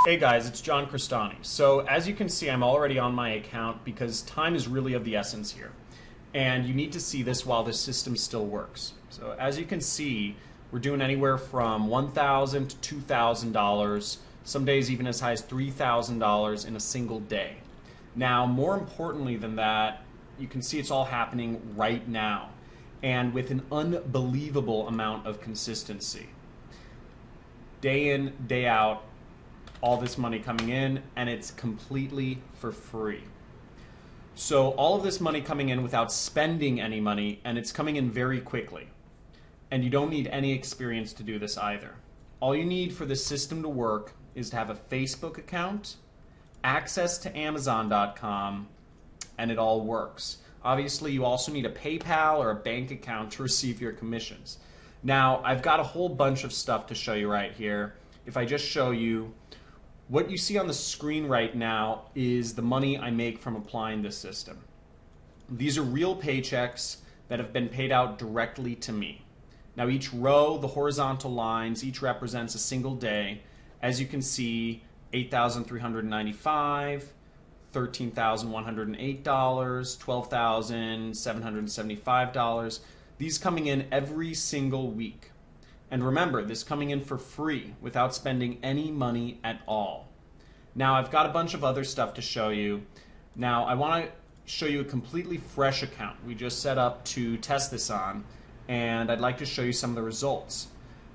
Hey guys, it's John Crestani. So as you can see, I'm already on my account because time is really of the essence here. And you need to see this while this system still works. So as you can see, we're doing anywhere from $1,000 to $2,000, some days even as high as $3,000 in a single day. Now, more importantly than that, you can see it's all happening right now and with an unbelievable amount of consistency. Day in, day out, all this money coming in, and it's completely for free. So all of this money coming in without spending any money, and it's coming in very quickly. And you don't need any experience to do this either. All you need for this system to work is to have a Facebook account, access to Amazon.com, and it all works. Obviously, you also need a PayPal or a bank account to receive your commissions. Now, I've got a whole bunch of stuff to show you right here. If I just show you, what you see on the screen right now is the money I make from applying this system. These are real paychecks that have been paid out directly to me. Now each row, the horizontal lines, each represents a single day. As you can see, $8,395, $13,108, $12,775. These coming in every single week. And remember, this coming in for free without spending any money at all. Now, I've got a bunch of other stuff to show you. Now, I want to show you a completely fresh account we just set up to test this on, and I'd like to show you some of the results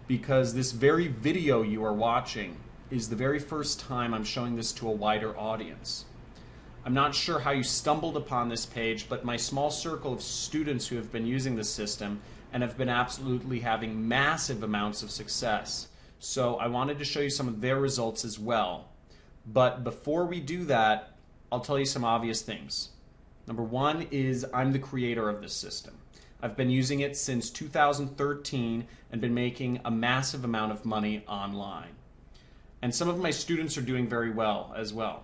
because this very video you are watching is the very first time I'm showing this to a wider audience. I'm not sure how you stumbled upon this page, but my small circle of students who have been using this system and have been absolutely having massive amounts of success. So I wanted to show you some of their results as well. But before we do that, I'll tell you some obvious things. Number one is I'm the creator of this system. I've been using it since 2013 and been making a massive amount of money online. And some of my students are doing very well as well.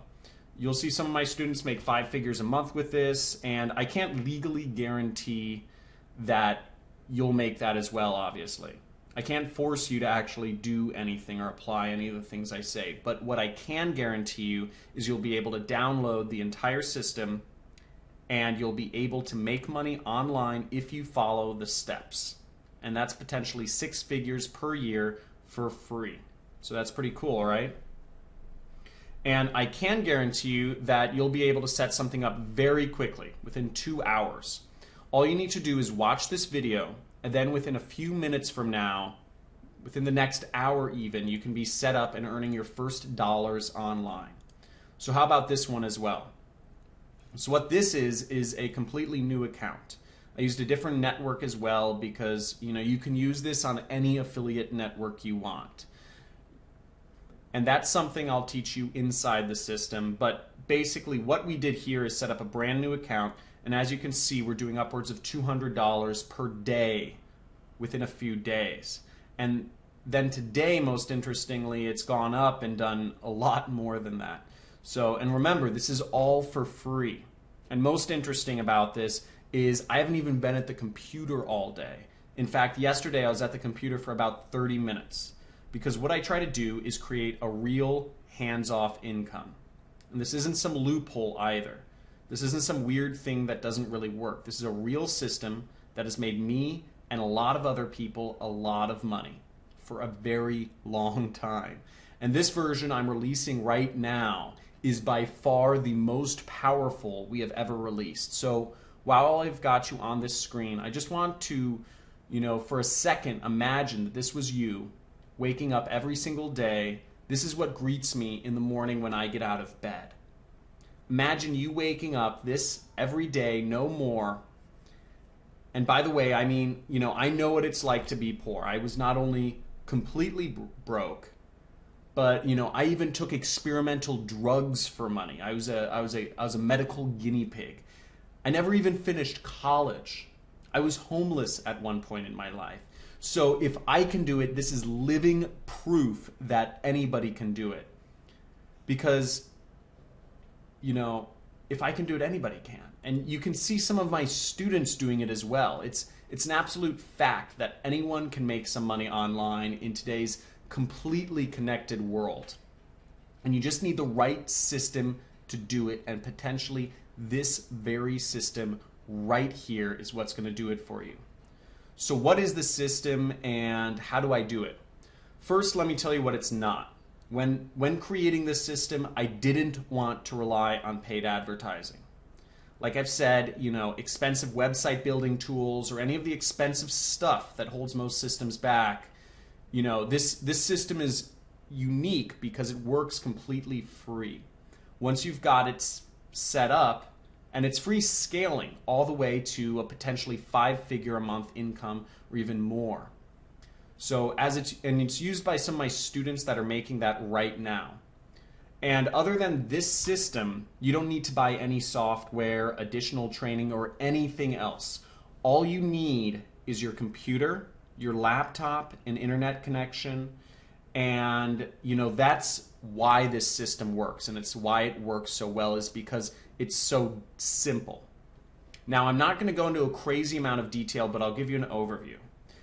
You'll see some of my students make 5 figures a month with this, and I can't legally guarantee that you'll make that as well, obviously. I can't force you to actually do anything or apply any of the things I say, but what I can guarantee you is you'll be able to download the entire system and you'll be able to make money online if you follow the steps. And that's potentially 6 figures per year for free. So that's pretty cool, right? And I can guarantee you that you'll be able to set something up very quickly, within 2 hours. All you need to do is watch this video, and then within a few minutes from now, within the next hour even, you can be set up and earning your first dollars online. So how about this one as well? So what this is a completely new account. I used a different network as well because you can use this on any affiliate network you want. And that's something I'll teach you inside the system, but basically what we did here is set up a brand new account. And as you can see, we're doing upwards of $200 per day within a few days. And then today, most interestingly, it's gone up and done a lot more than that. So, and remember, this is all for free. And most interesting about this is I haven't even been at the computer all day. In fact, yesterday I was at the computer for about 30 minutes because what I try to do is create a real hands-off income. And this isn't some loophole either. This isn't some weird thing that doesn't really work. This is a real system that has made me and a lot of other people a lot of money for a very long time. And this version I'm releasing right now is by far the most powerful we have ever released. So while I've got you on this screen, I just want to, for a second, imagine that this was you waking up every single day. This is what greets me in the morning when I get out of bed. Imagine you waking up this every day, no more. And by the way, I mean, I know what it's like to be poor. I was not only completely broke, but I even took experimental drugs for money. I was a medical guinea pig. I never even finished college. I was homeless at one point in my life. So if I can do it, this is living proof that anybody can do it. Because if I can do it, anybody can. And you can see some of my students doing it as well. It's an absolute fact that anyone can make some money online in today's completely connected world. And you just need the right system to do it, and potentially this very system right here is what's going to do it for you. So what is the system and how do I do it? First, let me tell you what it's not. When creating this system, I didn't want to rely on paid advertising. Like I've said, expensive website building tools or any of the expensive stuff that holds most systems back, this system is unique because it works completely free. Once you've got it set up, and it's free scaling all the way to a potentially 5-figure a month income or even more. So it's used by some of my students that are making that right now. And other than this system, you don't need to buy any software, additional training, or anything else. All you need is your computer, your laptop, an internet connection, and that's why this system works, and it's why it works so well, is because it's so simple. Now, I'm not going to go into a crazy amount of detail, but I'll give you an overview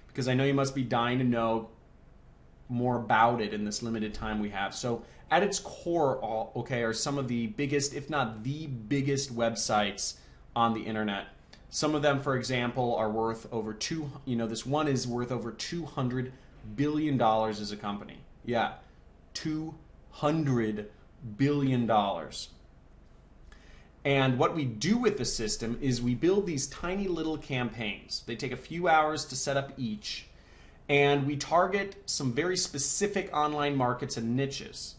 because I know you must be dying to know more about it in this limited time we have. So at its core, are some of the biggest, if not the biggest websites on the internet. Some of them, for example, are worth over this one is worth over $200 billion as a company. Yeah, $200 billion. And what we do with the system is we build these tiny little campaigns. They take a few hours to set up each, and we target some very specific online markets and niches,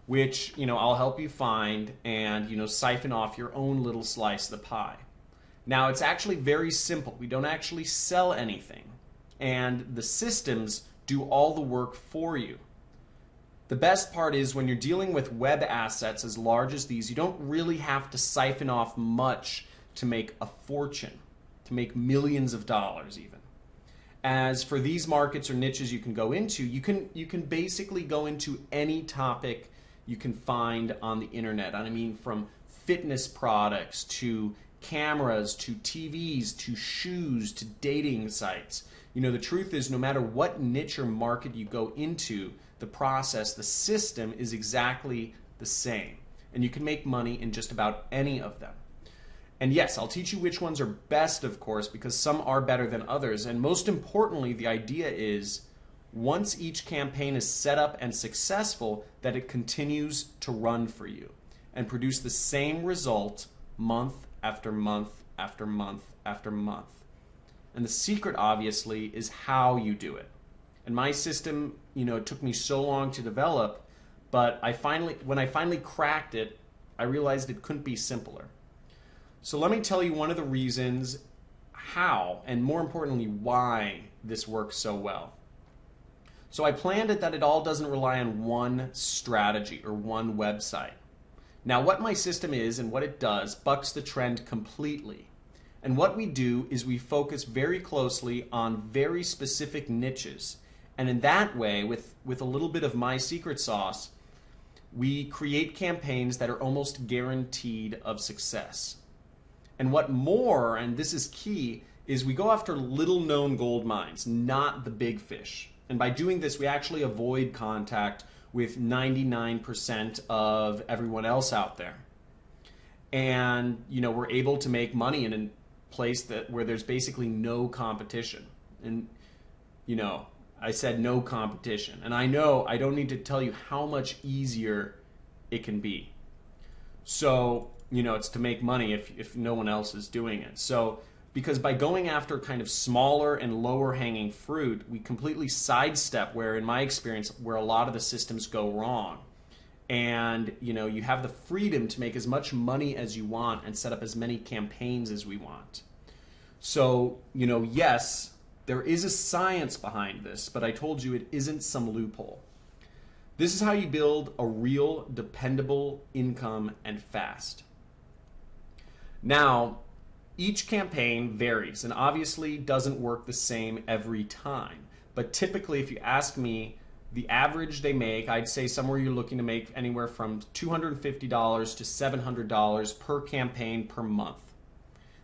which I'll help you find and siphon off your own little slice of the pie. Now, it's actually very simple. We don't actually sell anything, and the systems do all the work for you. The best part is when you're dealing with web assets as large as these, you don't really have to siphon off much to make a fortune, to make millions of dollars even. As for these markets or niches you can go into, you can basically go into any topic you can find on the internet. I mean, from fitness products to cameras to TVs to shoes to dating sites. The truth is, no matter what niche or market you go into, the process, the system is exactly the same. And you can make money in just about any of them. And yes, I'll teach you which ones are best, of course, because some are better than others. And most importantly, the idea is once each campaign is set up and successful, that it continues to run for you and produce the same result month after month after month after month. And the secret, obviously, is how you do it. And my system, it took me so long to develop, but when I finally cracked it, I realized it couldn't be simpler. So let me tell you one of the reasons how, and more importantly, why this works so well. So I planned it that it all doesn't rely on one strategy or one website. Now, what my system is and what it does bucks the trend completely. And what we do is we focus very closely on very specific niches. And in that way, with a little bit of my secret sauce, we create campaigns that are almost guaranteed of success. And what more, and this is key, is we go after little known gold mines, not the big fish. And by doing this, we actually avoid contact with 99% of everyone else out there. And we're able to make money in a place where there's basically no competition. And I said no competition. And I know I don't need to tell you how much easier it can be. So, it's to make money if no one else is doing it. So, because by going after kind of smaller and lower hanging fruit, we completely sidestep where, in my experience, where a lot of the systems go wrong. And, you have the freedom to make as much money as you want and set up as many campaigns as we want. So, yes, there is a science behind this, but I told you it isn't some loophole. This is how you build a real, dependable income and fast. Now, each campaign varies and obviously doesn't work the same every time. But typically, if you ask me, the average they make, I'd say somewhere you're looking to make anywhere from $250 to $700 per campaign per month.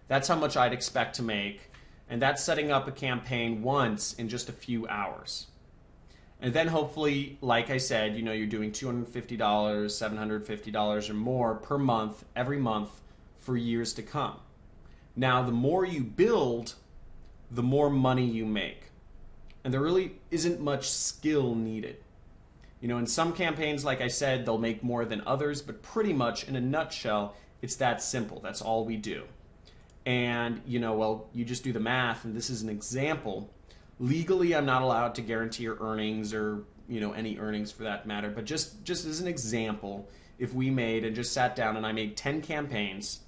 That's how much I'd expect to make. And that's setting up a campaign once in just a few hours. And then hopefully, like I said, you know, you're doing $250, $750 or more per month, every month for years to come. Now, the more you build, the more money you make. And there really isn't much skill needed. You know, in some campaigns, like I said, they'll make more than others, but pretty much in a nutshell, it's that simple. That's all we do. And, you know, well, you just do the math, and this is an example. Legally, I'm not allowed to guarantee your earnings or, you know, any earnings for that matter, but just as an example, if we made and just sat down and I made 10 campaigns,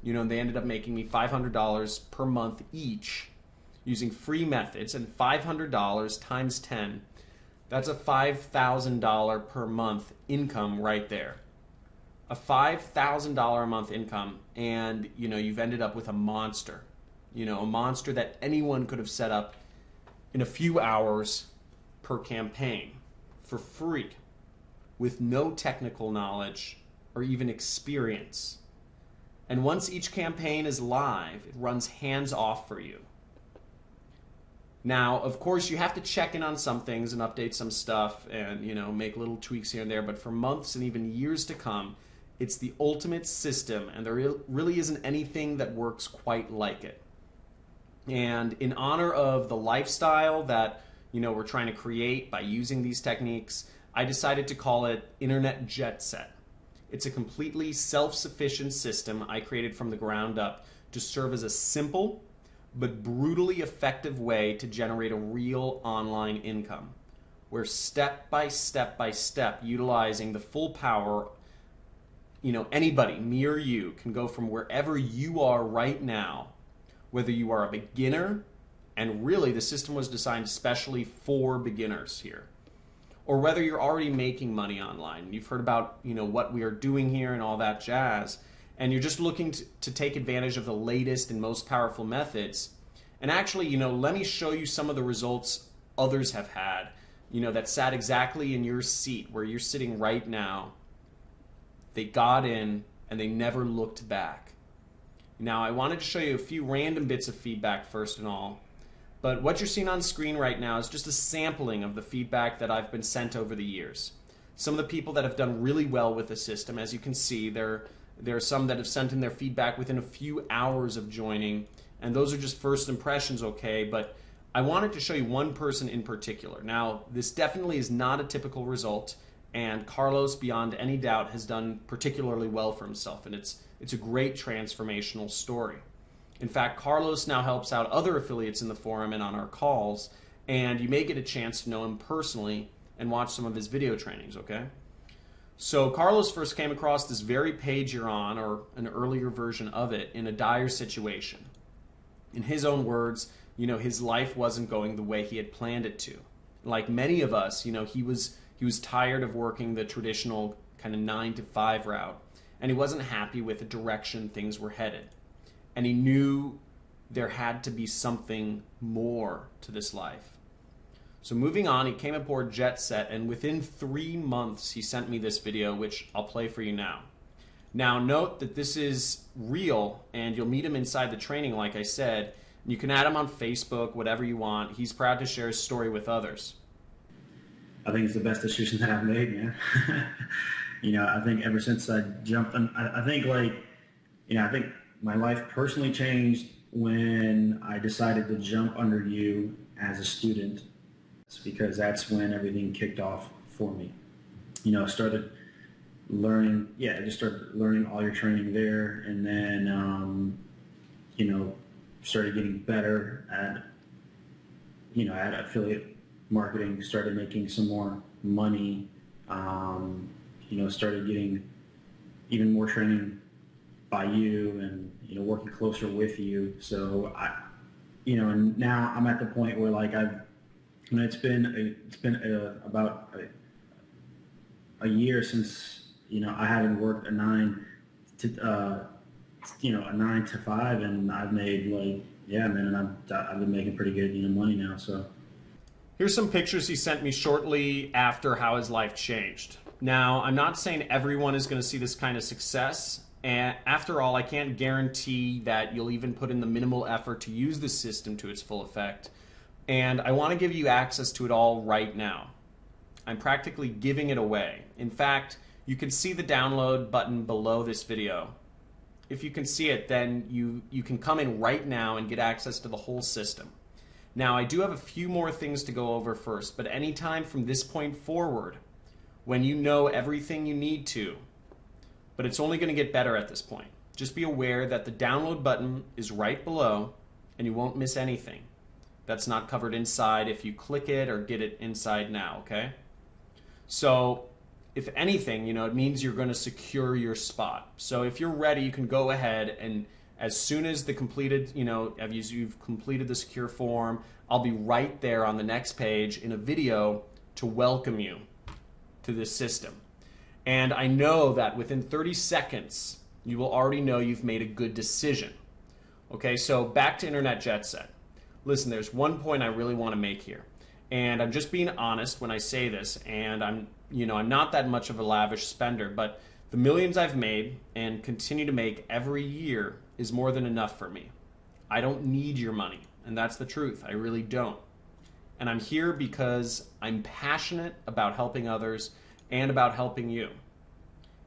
you know, and they ended up making me $500 per month each using free methods, and $500 times 10, that's a $5,000 per month income right there. A $5,000 a month income, and, you know, you've ended up with a monster. You know, a monster that anyone could have set up in a few hours per campaign for free with no technical knowledge or even experience. And once each campaign is live, it runs hands off for you. Now, of course, you have to check in on some things and update some stuff and, you know, make little tweaks here and there, but for months and even years to come, it's the ultimate system, and there really isn't anything that works quite like it. And in honor of the lifestyle that, you know, we're trying to create by using these techniques, I decided to call it Internet Jetset. It's a completely self-sufficient system I created from the ground up to serve as a simple but brutally effective way to generate a real online income, where step by step by step, utilizing the full power, you know, anybody, me or you, can go from wherever you are right now, whether you are a beginner, and really the system was designed especially for beginners here, or whether you're already making money online. You've heard about, you know, what we are doing here and all that jazz, and you're just looking to take advantage of the latest and most powerful methods. And actually, you know, let me show you some of the results others have had, you know, that sat exactly in your seat where you're sitting right now. They got in and they never looked back. Now, I wanted to show you a few random bits of feedback first and all, but what you're seeing on screen right now is just a sampling of the feedback that I've been sent over the years. Some of the people that have done really well with the system, as you can see, there are some that have sent in their feedback within a few hours of joining, and those are just first impressions, okay, but I wanted to show you one person in particular. Now, this definitely is not a typical result, and Carlos, beyond any doubt, has done particularly well for himself, and it's a great transformational story. In fact, Carlos now helps out other affiliates in the forum and on our calls, and you may get a chance to know him personally and watch some of his video trainings, okay? So Carlos first came across this very page you're on, or an earlier version of it, in a dire situation. In his own words, you know, his life wasn't going the way he had planned it to. Like many of us, you know, he was tired of working the traditional kind of 9-to-5 route, and he wasn't happy with the direction things were headed. And he knew there had to be something more to this life. So moving on, he came aboard Jetset, and within 3 months he sent me this video, which I'll play for you now. Now note that this is real, and you'll meet him inside the training, like I said. You can add him on Facebook, whatever you want. He's proud to share his story with others. I think it's the best decision that I've made, man. You know, I think ever since I jumped, I think my life personally changed when I decided to jump under you as a student. It's because that's when everything kicked off for me. You know, I started learning, I just started learning all your training there, and then, you know, started getting better at, you know, at affiliate marketing, started making some more money, you know, started getting even more training by you and, you know, working closer with you. So you know, and now I'm at the point where like it's been about a year since, you know, I haven't worked a 9 to 5, and I've made like, yeah, man, I've been making pretty good, you know, money now. So here's some pictures he sent me shortly after how his life changed. Now, I'm not saying everyone is going to see this kind of success, and after all, I can't guarantee that you'll even put in the minimal effort to use the system to its full effect, and I want to give you access to it all right now. I'm practically giving it away. In fact, you can see the download button below this video. If you can see it, then you can come in right now and get access to the whole system. Now, I do have a few more things to go over first, but anytime from this point forward, when you know everything you need to, but it's only going to get better at this point, just be aware that the download button is right below and you won't miss anything that's not covered inside if you click it or get it inside now, okay? So if anything, it means you're going to secure your spot. So if you're ready, you can go ahead and as soon as the completed, you've completed the secure form, I'll be right there on the next page in a video to welcome you to this system. And I know that within 30 seconds, you will already know you've made a good decision. Okay, so back to Internet Jetset. Listen, there's one point I really want to make here. And I'm just being honest when I say this, and I'm not that much of a lavish spender, but the millions I've made and continue to make every year is more than enough for me. I don't need your money, and that's the truth. I really don't. And I'm here because I'm passionate about helping others and about helping you.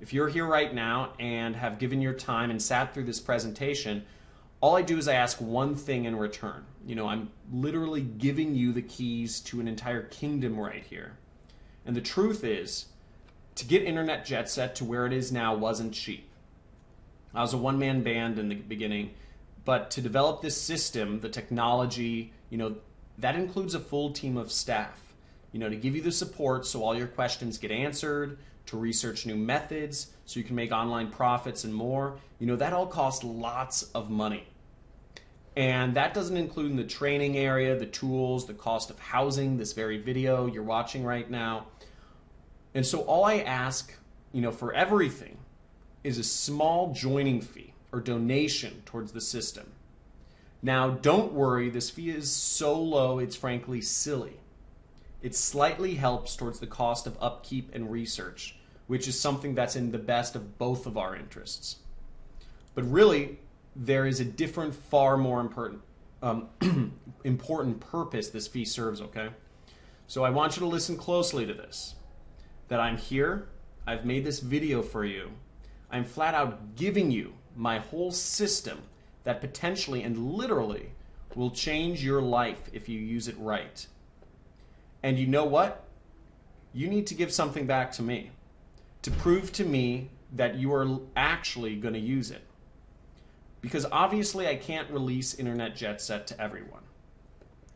If you're here right now and have given your time and sat through this presentation, all I do is I ask one thing in return. I'm literally giving you the keys to an entire kingdom right here. And the truth is, to get Internet Jetset to where it is now wasn't cheap. I was a one-man band in the beginning, but to develop this system, the technology, that includes a full team of staff, to give you the support so all your questions get answered, to research new methods so you can make online profits and more. That all costs lots of money. And that doesn't include in the training area, the tools, the cost of housing, this very video you're watching right now. And so all I ask, for everything is a small joining fee or donation towards the system. Now, don't worry, this fee is so low, it's frankly silly. It slightly helps towards the cost of upkeep and research, which is something that's in the best of both of our interests. But really, there is a different, far more important purpose this fee serves, okay? So I want you to listen closely to this. That I'm here, I've made this video for you, I'm flat out giving you my whole system that potentially and literally will change your life if you use it right. And you know what? You need to give something back to me to prove to me that you are actually going to use it. Because obviously I can't release Internet Jetset to everyone.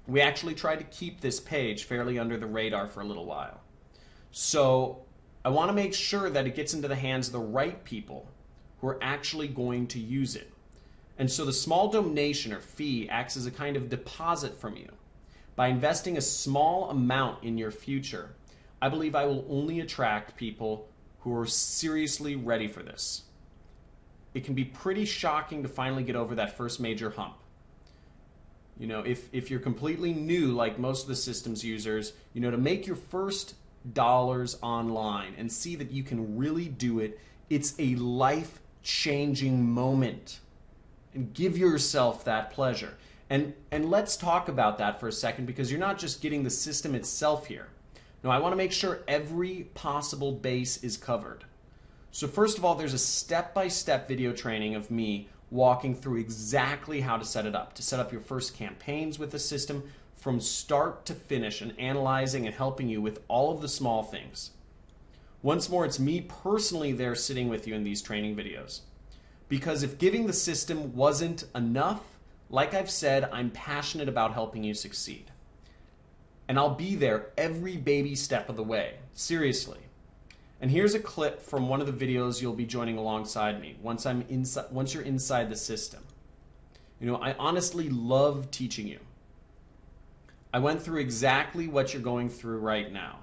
We actually tried to keep this page fairly under the radar for a little while. So I want to make sure that it gets into the hands of the right people who are actually going to use it. And so the small donation or fee acts as a kind of deposit from you. By investing a small amount in your future, I believe I will only attract people who are seriously ready for this. It can be pretty shocking to finally get over that first major hump. If you're completely new, like most of the systems users, to make your first dollars online and see that you can really do it, it's a life-changing moment. And give yourself that pleasure. And let's talk about that for a second, because you're not just getting the system itself here. No, I want to make sure every possible base is covered. So first of all, there's a step-by-step video training of me walking through exactly how to set it up, to set up your first campaigns with the system from start to finish, and analyzing and helping you with all of the small things. Once more, it's me personally there sitting with you in these training videos. Because if giving the system wasn't enough, like I've said, I'm passionate about helping you succeed. And I'll be there every baby step of the way, seriously. And here's a clip from one of the videos you'll be joining alongside me once you're inside the system. I honestly love teaching you. I went through exactly what you're going through right now.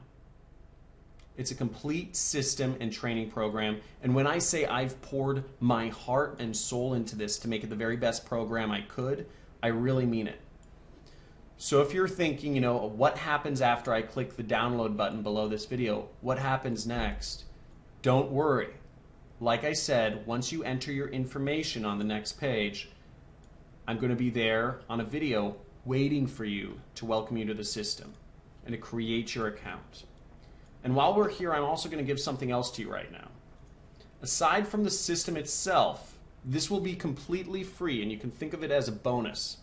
It's a complete system and training program. And when I say I've poured my heart and soul into this to make it the very best program I could, I really mean it. So if you're thinking, what happens after I click the download button below this video? What happens next? Don't worry. Like I said, once you enter your information on the next page, I'm going to be there on a video waiting for you to welcome you to the system and to create your account. And while we're here, I'm also going to give something else to you right now. Aside from the system itself, this will be completely free, and you can think of it as a bonus.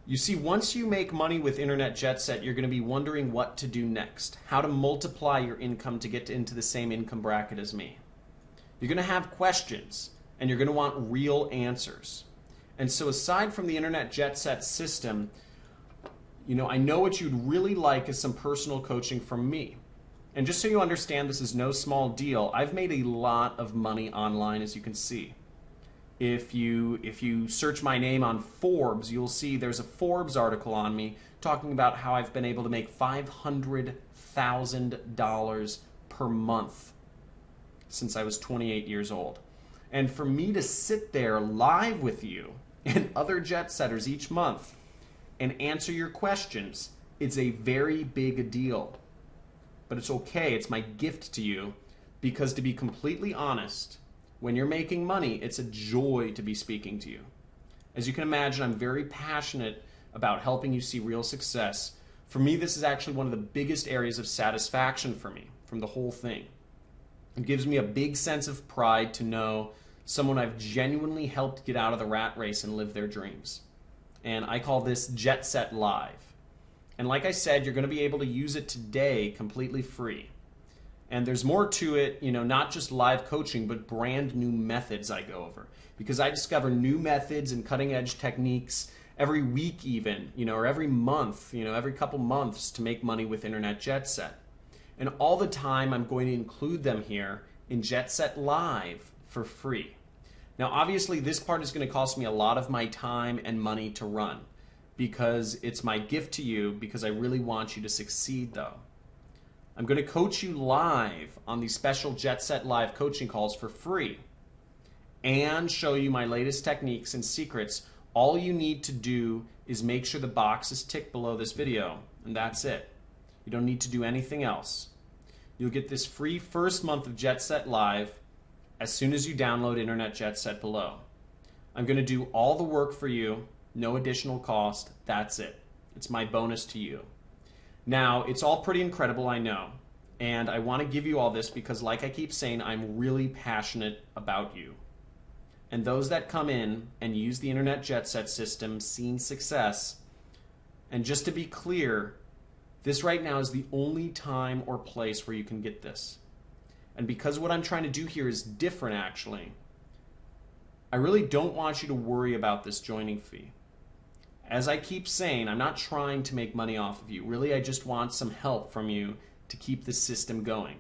You see, once you make money with Internet Jetset, you're going to be wondering what to do next, how to multiply your income to get into the same income bracket as me. You're going to have questions, and you're going to want real answers. And so aside from the Internet Jetset system, I know what you'd really like is some personal coaching from me. And just so you understand, this is no small deal. I've made a lot of money online, as you can see. If you search my name on Forbes, you'll see there's a Forbes article on me talking about how I've been able to make $500,000 per month since I was 28 years old. And for me to sit there live with you and other jet setters each month and answer your questions, it's a very big deal. But it's okay, it's my gift to you, because to be completely honest, when you're making money, it's a joy to be speaking to you. As you can imagine, I'm very passionate about helping you see real success. For me, this is actually one of the biggest areas of satisfaction for me from the whole thing. It gives me a big sense of pride to know someone I've genuinely helped get out of the rat race and live their dreams. And I call this Jetset Live. And like I said, you're going to be able to use it today completely free. And there's more to it, not just live coaching, but brand new methods I go over. Because I discover new methods and cutting edge techniques every week even, or every month, every couple months to make money with Internet Jetset. And all the time I'm going to include them here in Jetset Live for free. Now obviously this part is going to cost me a lot of my time and money to run, because it's my gift to you, because I really want you to succeed though. I'm going to coach you live on these special Jetset Live coaching calls for free and show you my latest techniques and secrets. All you need to do is make sure the box is ticked below this video, and that's it. You don't need to do anything else. You'll get this free first month of Jetset Live as soon as you download Internet Jetset below. I'm going to do all the work for you, no additional cost. That's it. It's my bonus to you. Now, it's all pretty incredible, I know, and I want to give you all this because, like I keep saying, I'm really passionate about you. And those that come in and use the Internet Jetset system, seen success. And just to be clear, this right now is the only time or place where you can get this. And because what I'm trying to do here is different, actually, I really don't want you to worry about this joining fee. As I keep saying, I'm not trying to make money off of you. Really, I just want some help from you to keep this system going.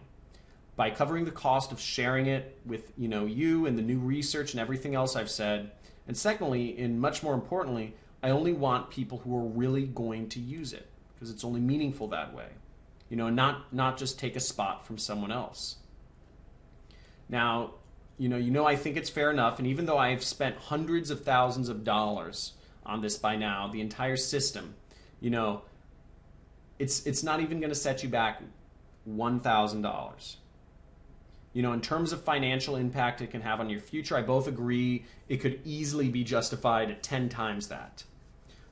By covering the cost of sharing it with you and the new research and everything else I've said. And secondly, and much more importantly, I only want people who are really going to use it, because it's only meaningful that way. And not just take a spot from someone else. Now, I think it's fair enough, and even though I've spent hundreds of thousands of dollars on this by now, the entire system, it's not even going to set you back $1,000. In terms of financial impact it can have on your future, I both agree it could easily be justified at 10 times that.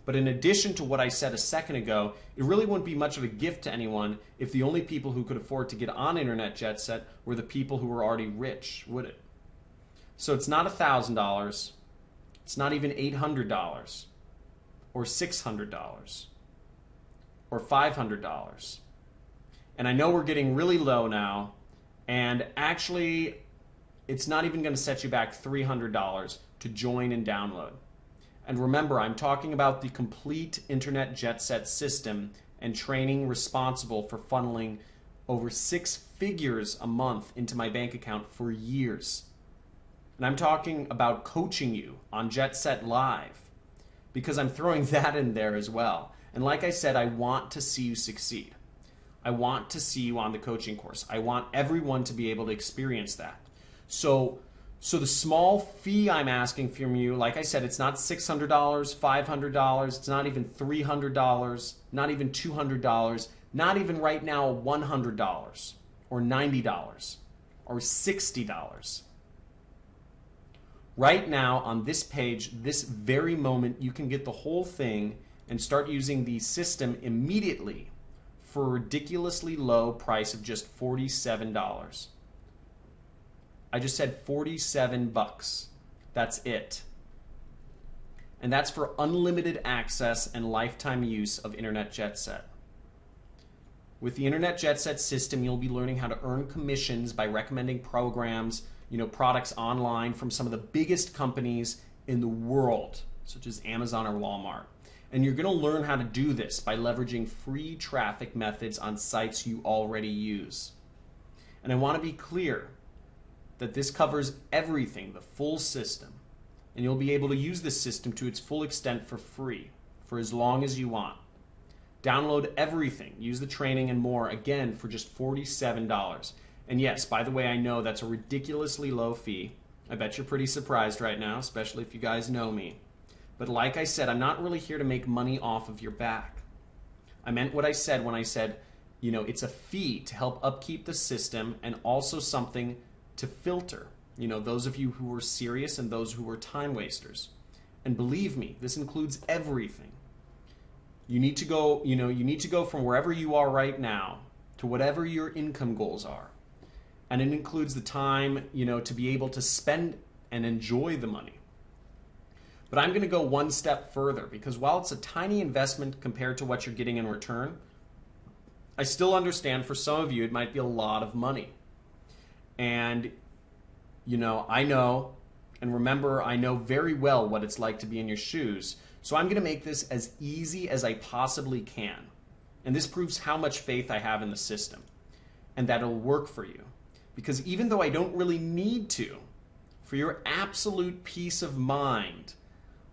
But in addition to what I said a second ago, it really wouldn't be much of a gift to anyone if the only people who could afford to get on Internet Jetset were the people who were already rich, would it? So it's not $1,000, it's not even $800 or $600 or $500. And I know we're getting really low now, and actually it's not even going to set you back $300 to join and download. And remember, I'm talking about the complete Internet Jetset system and training responsible for funneling over 6 figures a month into my bank account for years. And I'm talking about coaching you on Jetset Live, because I'm throwing that in there as well. And like I said, I want to see you succeed. I want to see you on the coaching course. I want everyone to be able to experience that. So the small fee I'm asking from you, like I said, it's not $600, $500, it's not even $300, not even $200, not even right now $100 or $90 or $60. Right now on this page, this very moment, you can get the whole thing and start using the system immediately for a ridiculously low price of just $47. I just said 47 bucks. That's it. And that's for unlimited access and lifetime use of Internet Jetset. With the Internet Jetset system, you'll be learning how to earn commissions by recommending programs, products online from some of the biggest companies in the world, such as Amazon or Walmart. And you're going to learn how to do this by leveraging free traffic methods on sites you already use. And I want to be clear that this covers everything, the full system. And you'll be able to use this system to its full extent for free, for as long as you want. Download everything, use the training and more, again, for just $47. And yes, by the way, I know that's a ridiculously low fee. I bet you're pretty surprised right now, especially if you guys know me. But like I said, I'm not really here to make money off of your back. I meant what I said when I said, it's a fee to help upkeep the system and also something to filter, those of you who are serious and those who are time wasters. And believe me, this includes everything. You need to go, from wherever you are right now to whatever your income goals are. And it includes the time, to be able to spend and enjoy the money. But I'm going to go one step further, because while it's a tiny investment compared to what you're getting in return, I still understand for some of you it might be a lot of money. And, I know, and remember, I know very well what it's like to be in your shoes. So I'm going to make this as easy as I possibly can. And this proves how much faith I have in the system and that it'll work for you. Because even though I don't really need to, for your absolute peace of mind,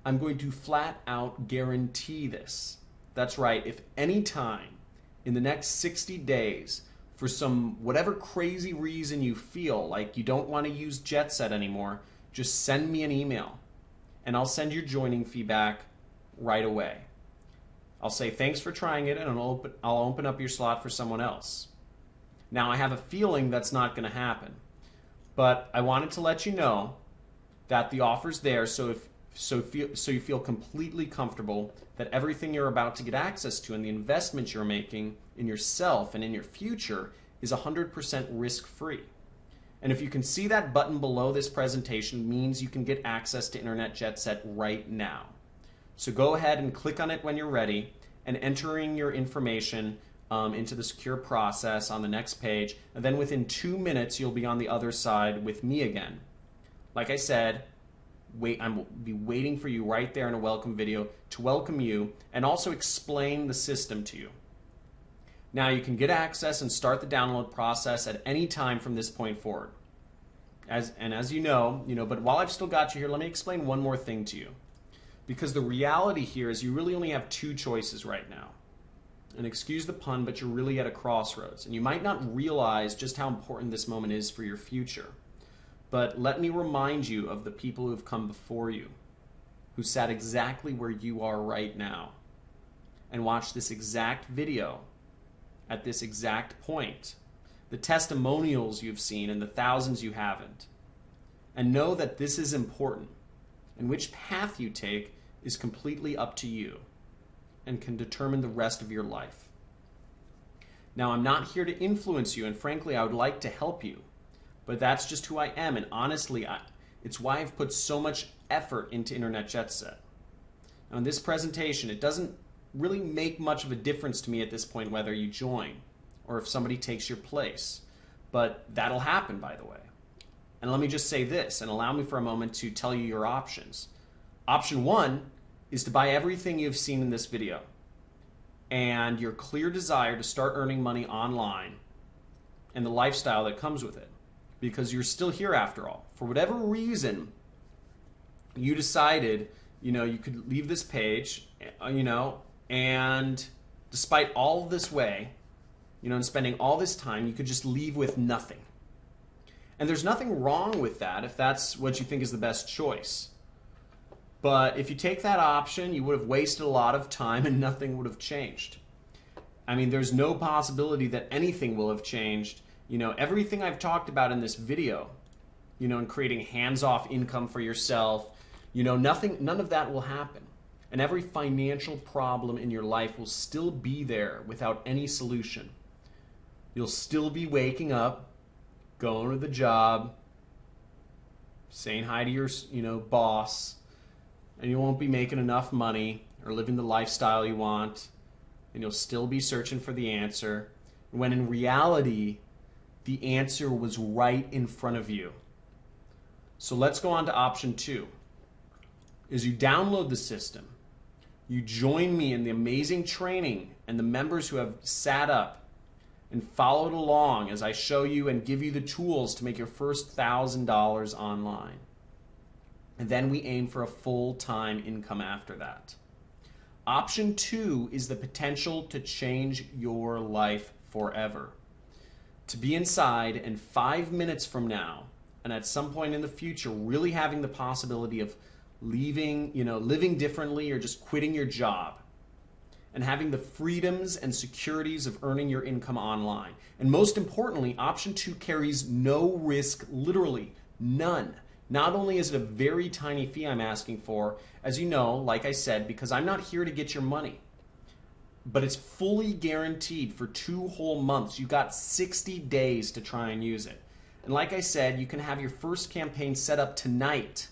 I'm going to flat out guarantee this. That's right, if any time in the next 60 days, for some whatever crazy reason you feel like you don't want to use Jetset anymore, just send me an email and I'll send your joining fee back right away. I'll say thanks for trying it and I'll open up your slot for someone else. Now I have a feeling that's not going to happen, but I wanted to let you know that the offer's there, so you feel completely comfortable that everything you're about to get access to and the investments you're making in yourself and in your future is 100% risk-free. And if you can see that button below this presentation, it means you can get access to Internet Jetset right now. So go ahead and click on it when you're ready and entering your information into the secure process on the next page. And then within 2 minutes, you'll be on the other side with me again. Like I said, I'll be waiting for you right there in a welcome video to welcome you and also explain the system to you. Now you can get access and start the download process at any time from this point forward. As you know, but while I've still got you here, let me explain one more thing to you. Because the reality here is you really only have two choices right now. And excuse the pun, but you're really at a crossroads. And you might not realize just how important this moment is for your future. But let me remind you of the people who have come before you, who sat exactly where you are right now, and watched this exact video at this exact point, the testimonials you've seen and the thousands you haven't. And know that this is important, and which path you take is completely up to you and can determine the rest of your life. Now, I'm not here to influence you, and frankly, I would like to help you. But that's just who I am, and honestly, it's why I've put so much effort into Internet Jetset. Now in this presentation, it doesn't really make much of a difference to me at this point whether you join or if somebody takes your place. But that'll happen, by the way. And let me just say this, and allow me for a moment to tell you your options. Option 1 is to buy everything you've seen in this video and your clear desire to start earning money online and the lifestyle that comes with it. Because you're still here after all. For whatever reason, you decided, you could leave this page, and despite all this way, and spending all this time, you could just leave with nothing. And there's nothing wrong with that if that's what you think is the best choice. But if you take that option, you would have wasted a lot of time and nothing would have changed. I mean, there's no possibility that anything will have changed. Everything I've talked about in this video, in creating hands-off income for yourself, none of that will happen. And every financial problem in your life will still be there without any solution. You'll still be waking up, going to the job, saying hi to your, boss, and you won't be making enough money or living the lifestyle you want, and you'll still be searching for the answer, when in reality, the answer was right in front of you. So let's go on to option 2. Is you download the system, you join me in the amazing training and the members who have sat up and followed along as I show you and give you the tools to make your first $1,000 online. And then we aim for a full-time income after that. Option 2 is the potential to change your life forever. To be inside and 5 minutes from now, and at some point in the future, really having the possibility of leaving, living differently or just quitting your job, and having the freedoms and securities of earning your income online. And most importantly, option 2 carries no risk, literally none. Not only is it a very tiny fee I'm asking for, as you know, like I said, because I'm not here to get your money, but it's fully guaranteed for 2 whole months. You got 60 days to try and use it. And like I said, you can have your first campaign set up tonight.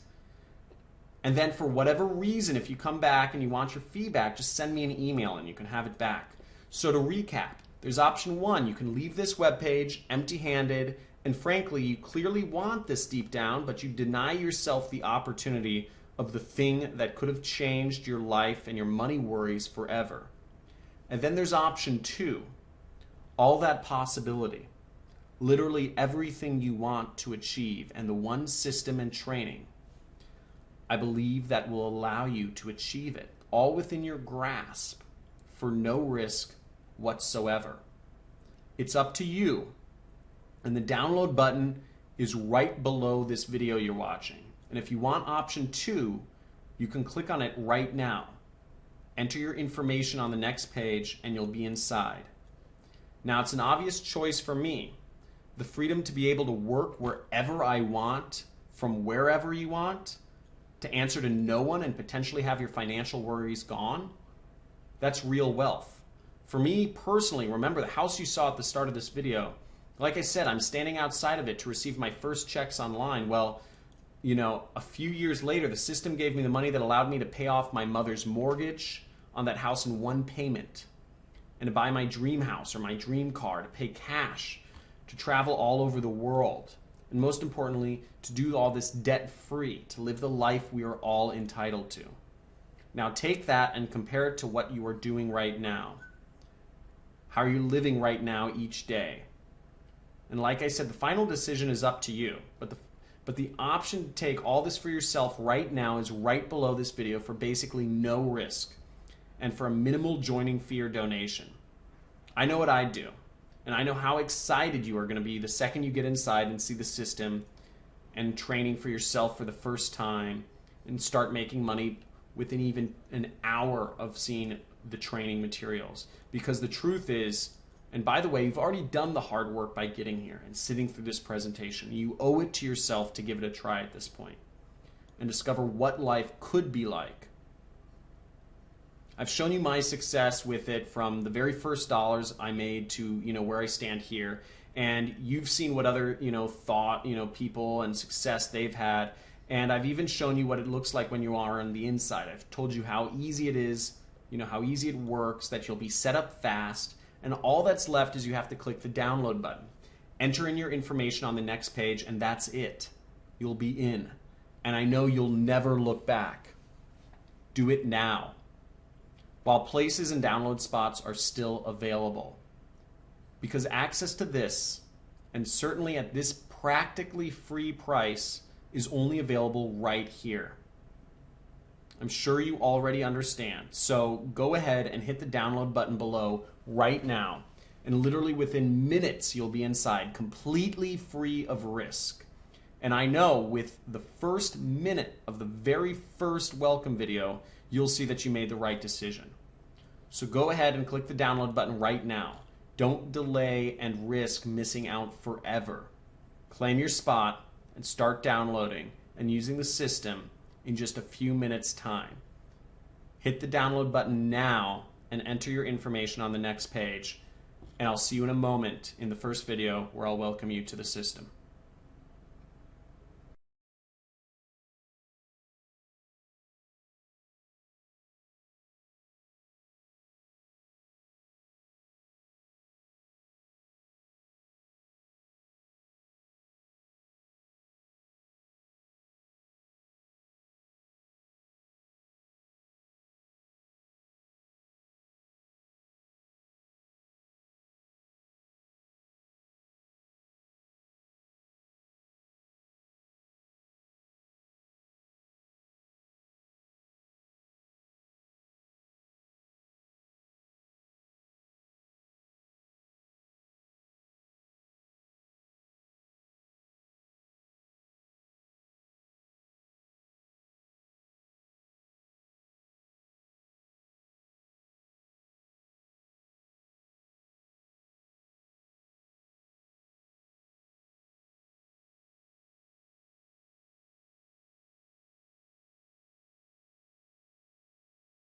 And then for whatever reason, if you come back and you want your feedback, just send me an email and you can have it back. So to recap, there's option 1. You can leave this webpage empty-handed, and frankly, you clearly want this deep down, but you deny yourself the opportunity of the thing that could have changed your life and your money worries forever. And then there's option 2. All that possibility. Literally everything you want to achieve, and the one system and training I believe that will allow you to achieve it, all within your grasp, for no risk whatsoever. It's up to you, and the download button is right below this video you're watching. And if you want option 2, you can click on it right now. Enter your information on the next page and you'll be inside. Now, it's an obvious choice for me. The freedom to be able to work wherever I want, from wherever you want, to answer to no one and potentially have your financial worries gone, that's real wealth. For me personally, remember the house you saw at the start of this video, like I said, I'm standing outside of it to receive my first checks online. Well, a few years later, the system gave me the money that allowed me to pay off my mother's mortgage on that house in one payment, and to buy my dream house or my dream car, to pay cash, to travel all over the world, and most importantly, to do all this debt-free, to live the life we are all entitled to. Now take that and compare it to what you are doing right now. How are you living right now each day? And like I said, the final decision is up to you, but the option to take all this for yourself right now is right below this video for basically no risk and for a minimal joining fee or donation. I know what I'd do. And I know how excited you are going to be the second you get inside and see the system and training for yourself for the first time and start making money within even an hour of seeing the training materials. Because the truth is, and by the way, you've already done the hard work by getting here and sitting through this presentation. You owe it to yourself to give it a try at this point and discover what life could be like. I've shown you my success with it from the very first dollars I made to, where I stand here. And you've seen what other, people and success they've had. And I've even shown you what it looks like when you are on the inside. I've told you how easy it is, how easy it works, that you'll be set up fast. And all that's left is you have to click the download button. Enter in your information on the next page, and that's it. You'll be in. And I know you'll never look back. Do it now, while places and download spots are still available. Because access to this, and certainly at this practically free price, is only available right here. I'm sure you already understand. So go ahead and hit the download button below right now. And literally within minutes, you'll be inside, completely free of risk. And I know with the first minute of the very first welcome video, you'll see that you made the right decision. So go ahead and click the download button right now. Don't delay and risk missing out forever. Claim your spot and start downloading and using the system in just a few minutes' time. Hit the download button now and enter your information on the next page. And I'll see you in a moment in the first video where I'll welcome you to the system.